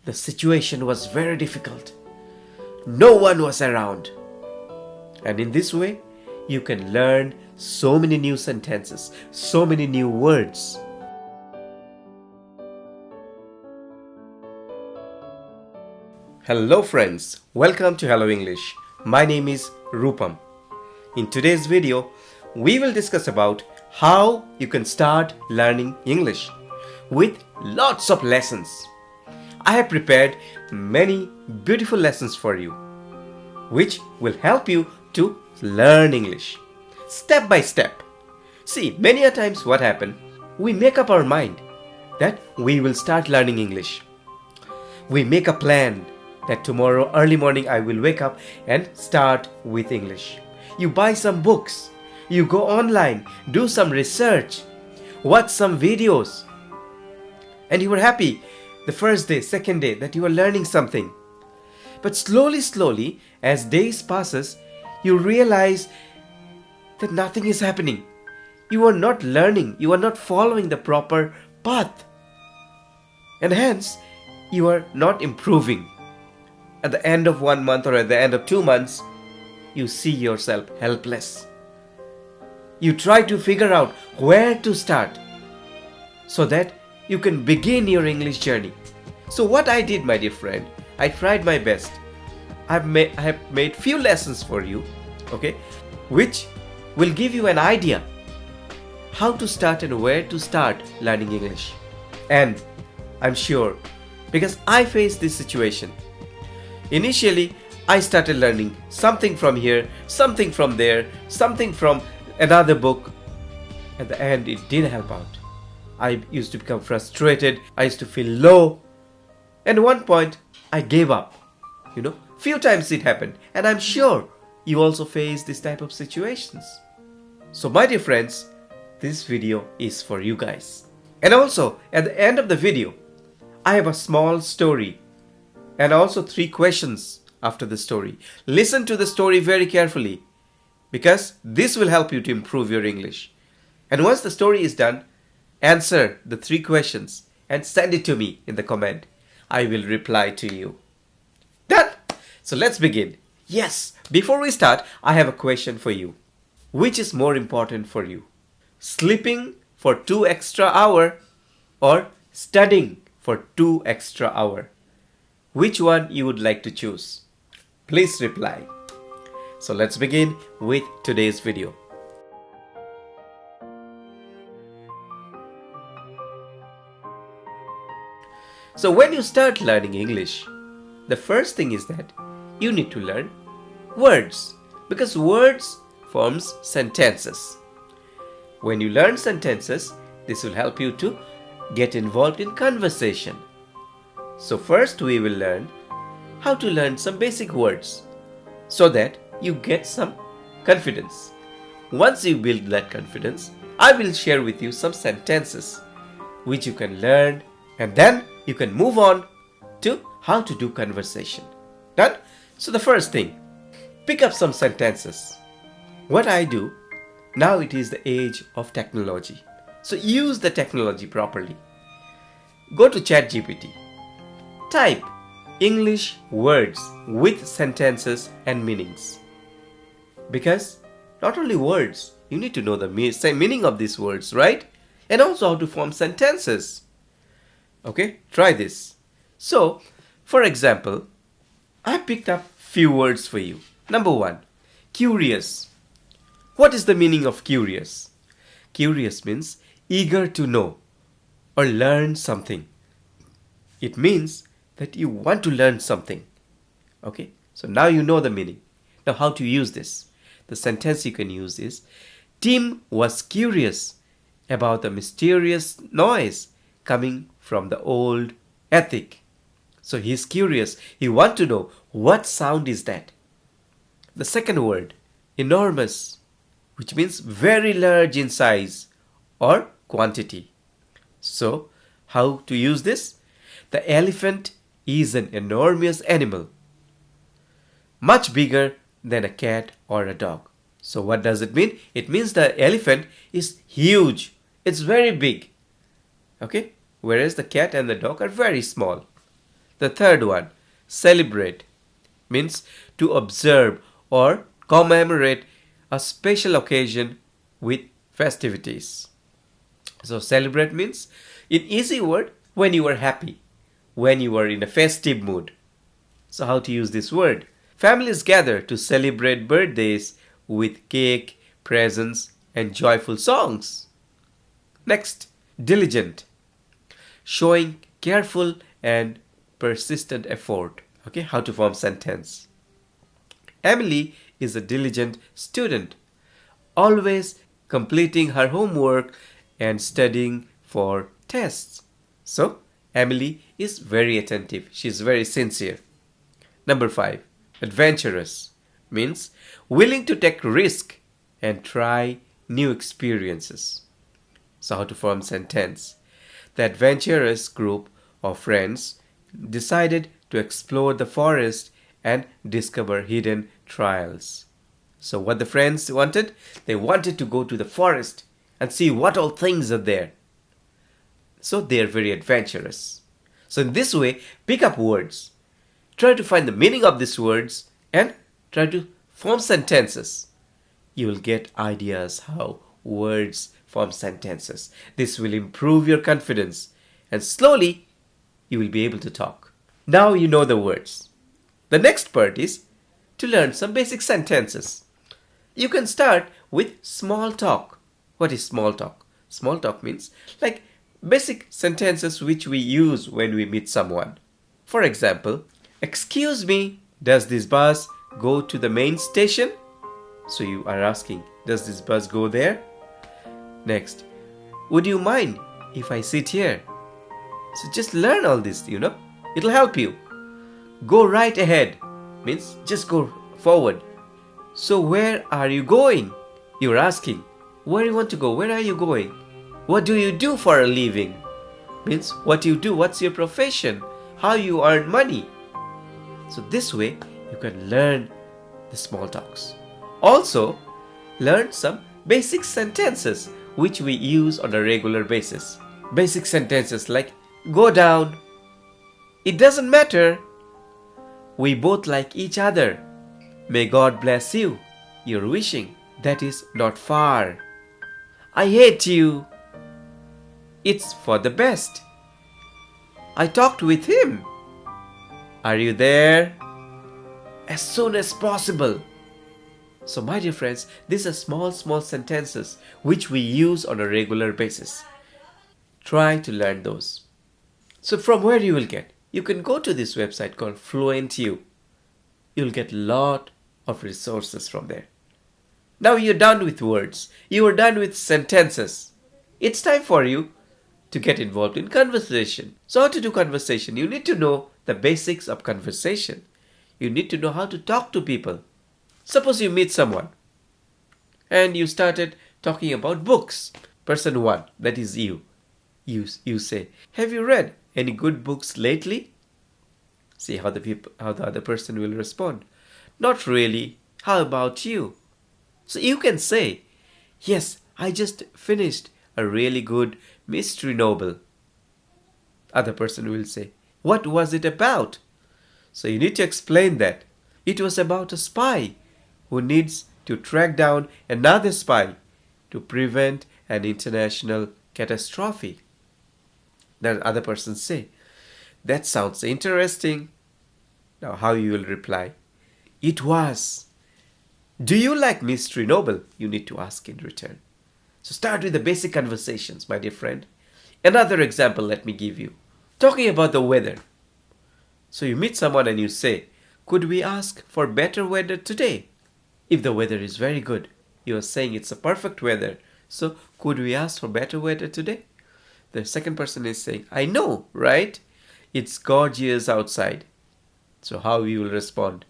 The situation was very difficult. No one was around. And in this way, you can learn so many new sentences, so many new words. Hello friends, welcome to Hello English. My name is Rupam. In today's video, we will discuss about how you can start learning English with lots of lessons. I have prepared many beautiful lessons for you, which will help you to learn English step by step. See, many a times what happens, we make up our mind that we will start learning English. We make a plan that tomorrow early morning I will wake up and start with English. You buy some books, you go online, do some research, watch some videos, and you were happy the first day, second day that you are learning something. But slowly, as days passes, you realize that nothing is happening. You are not learning, you are not following the proper path. And hence, you are not improving. At the end of 1 month or at the end of 2 months, you see yourself helpless. You try to figure out where to start so that you can begin your English journey. So what I did, my dear friend, I tried my best. I have made few lessons for you, okay, which will give you an idea how to start and where to start learning English. And I'm sure, because I faced this situation. Initially, I started learning something from here, something from there, something from another book. At the end, it didn't help out. I used to become frustrated. I used to feel low. And at one point, I gave up. Few times it happened. And I'm sure you also face this type of situations. So my dear friends, this video is for you guys. And also, at the end of the video, I have a small story and also 3 questions after the story. Listen to the story very carefully because this will help you to improve your English. And once the story is done, answer the 3 questions and send it to me in the comment. I will reply to you. Done? So let's begin. Yes, before we start, I have a question for you. Which is more important for you? Sleeping for 2 extra hours or studying for 2 extra hours? Which one you would like to choose? Please reply. So let's begin with today's video. So when you start learning English, the first thing is that you need to learn words, because words forms sentences. When you learn sentences, this will help you to get involved in conversation. So first we will learn how to learn some basic words so that you get some confidence. Once you build that confidence, I will share with you some sentences which you can learn, and then you can move on to how to do conversation. Done? So the first thing, pick up some sentences. What I do, now it is the age of technology. So use the technology properly. Go to ChatGPT. Type English words with sentences and meanings. Because not only words, you need to know the meaning of these words, right? And also how to form sentences. Okay, try this. So, for example, I picked up few words for you. Number 1, curious. What is the meaning of curious? Curious means eager to know or learn something. It means that you want to learn something. Okay, so now you know the meaning. Now how to use this? The sentence you can use is, Tim was curious about the mysterious noise coming from the old attic. So he's curious. He wants to know what sound is that. The second word, enormous, which means very large in size or quantity. So how to use this? The elephant is an enormous animal, much bigger than a cat or a dog. So what does it mean? It means the elephant is huge. It's very big. Okay? Whereas the cat and the dog are very small. The third one, celebrate, means to observe or commemorate a special occasion with festivities. So celebrate means, in easy word, when you are happy, when you are in a festive mood. So how to use this word? Families gather to celebrate birthdays with cake, presents, and joyful songs. Next, diligent, showing careful and persistent effort. Okay, how to form sentence. Emily is a diligent student, always completing her homework and studying for tests. So, Emily is very attentive. She is very sincere. Number 5, adventurous, means willing to take risk and try new experiences. So how to form sentence? The adventurous group of friends decided to explore the forest and discover hidden trails. So what the friends wanted? They wanted to go to the forest and see what all things are there. So they are very adventurous. So in this way, pick up words. Try to find the meaning of these words and try to form sentences. You will get ideas how words form sentences. This will improve your confidence and slowly you will be able to talk. Now you know the words. The next part is to learn some basic sentences. You can start with small talk. What is small talk? Small talk means like basic sentences which we use when we meet someone. For example, excuse me, does this bus go to the main station? So you are asking, does this bus go there? Next, would you mind if I sit here? So just learn all this, It'll help you. Go right ahead means just go forward. So where are you going? You're asking, where you want to go? Where are you going? What do you do for a living? Means what do you do? What's your profession? How you earn money? So this way you can learn the small talks. Also, learn some basic sentences which we use on a regular basis. Basic sentences like go down. It doesn't matter. We both like each other. May God bless you. You're wishing. That is not far. I hate you. It's for the best. I talked with him. Are you there? As soon as possible. So my dear friends, these are small sentences which we use on a regular basis. Try to learn those. So from where you will get? You can go to this website called Fluent You. You'll get a lot of resources from there. Now you're done with words. You are done with sentences. It's time for you to get involved in conversation. So how to do conversation? You need to know the basics of conversation. You need to know how to talk to people. Suppose you meet someone and you started talking about books. Person 1, that is you. You say, have you read any good books lately? See how the other person will respond. Not really. How about you? So you can say, yes, I just finished a really good mystery novel. Other person will say, what was it about? So you need to explain that. It was about a spy who needs to track down another spy to prevent an international catastrophe. Then other person say, that sounds interesting. Now how you will reply? It was. Do you like mystery novel? You need to ask in return. So start with the basic conversations, my dear friend. Another example let me give you. Talking about the weather. So you meet someone and you say, could we ask for better weather today? If the weather is very good, you are saying it's a perfect weather. So could we ask for better weather today? The second person is saying, I know, right? It's gorgeous outside. So how you will respond?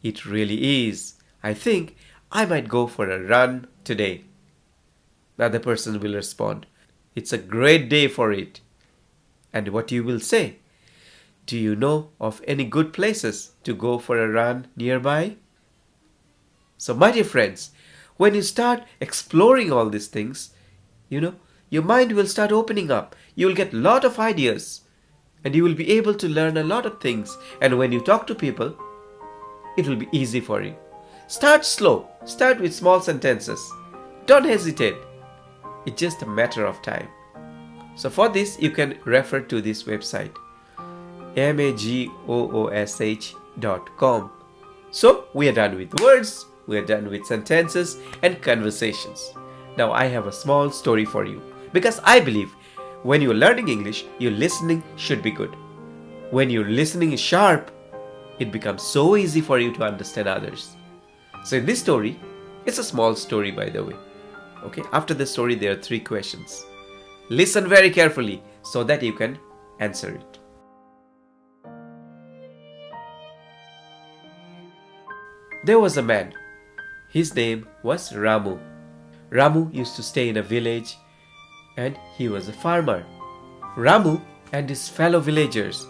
It really is. I think I might go for a run today. The other person will respond, it's a great day for it. And what you will say? Do you know of any good places to go for a run nearby? So my dear friends, when you start exploring all these things, your mind will start opening up. You will get a lot of ideas. and you will be able to learn a lot of things. And when you talk to people, it will be easy for you. Start slow. Start with small sentences. Don't hesitate. It's just a matter of time. So for this, you can refer to this website, magoosh.com. So we are done with words, we are done with sentences and conversations. Now I have a small story for you, because I believe when you're learning English, your listening should be good. When your listening is sharp, it becomes so easy for you to understand others. So in this story, it's a small story by the way. Okay, after the story there are 3 questions. Listen very carefully so that you can answer it. There was a man. His name was Ramu. Ramu used to stay in a village and he was a farmer. Ramu and his fellow villagers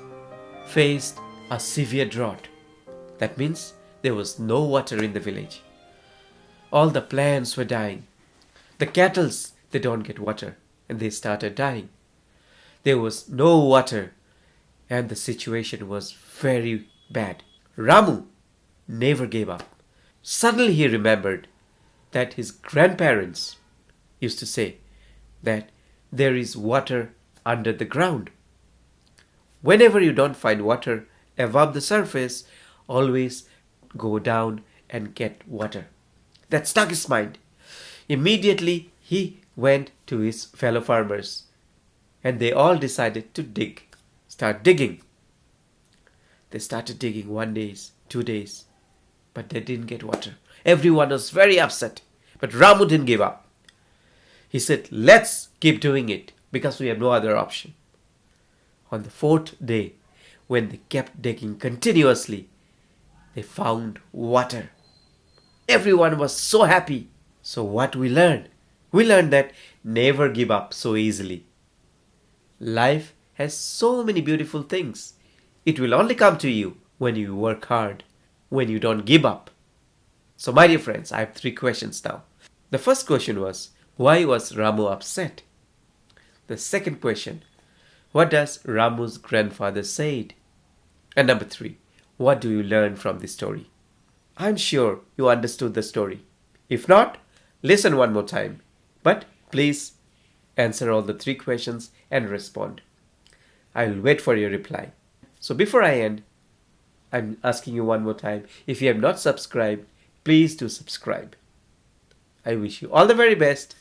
faced a severe drought. That means there was no water in the village. All the plants were dying. The cattle, they don't get water and they started dying. There was no water and the situation was very bad. Ramu never gave up. Suddenly he remembered that his grandparents used to say that there is water under the ground. Whenever you don't find water above the surface, always go down and get water. That stuck his mind. Immediately he went to his fellow farmers and they all decided to start digging. They started digging 1 day, 2 days, but they didn't get water. Everyone was very upset, but Ramu didn't give up. He said, let's keep doing it because we have no other option. On the 4th day, when they kept digging continuously, they found water. Everyone was so happy. So what we learned? We learned that never give up so easily. Life has so many beautiful things. It will only come to you when you work hard, when you don't give up. So my dear friends, I have 3 questions now. The first question was, why was Ramu upset? The second question, what does Ramu's grandfather said? And number 3, what do you learn from this story? I'm sure you understood the story. If not, listen one more time. But please answer all the 3 questions and respond. I will wait for your reply. So before I end, I'm asking you one more time. If you have not subscribed, please do subscribe. I wish you all the very best.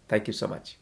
Thank you so much.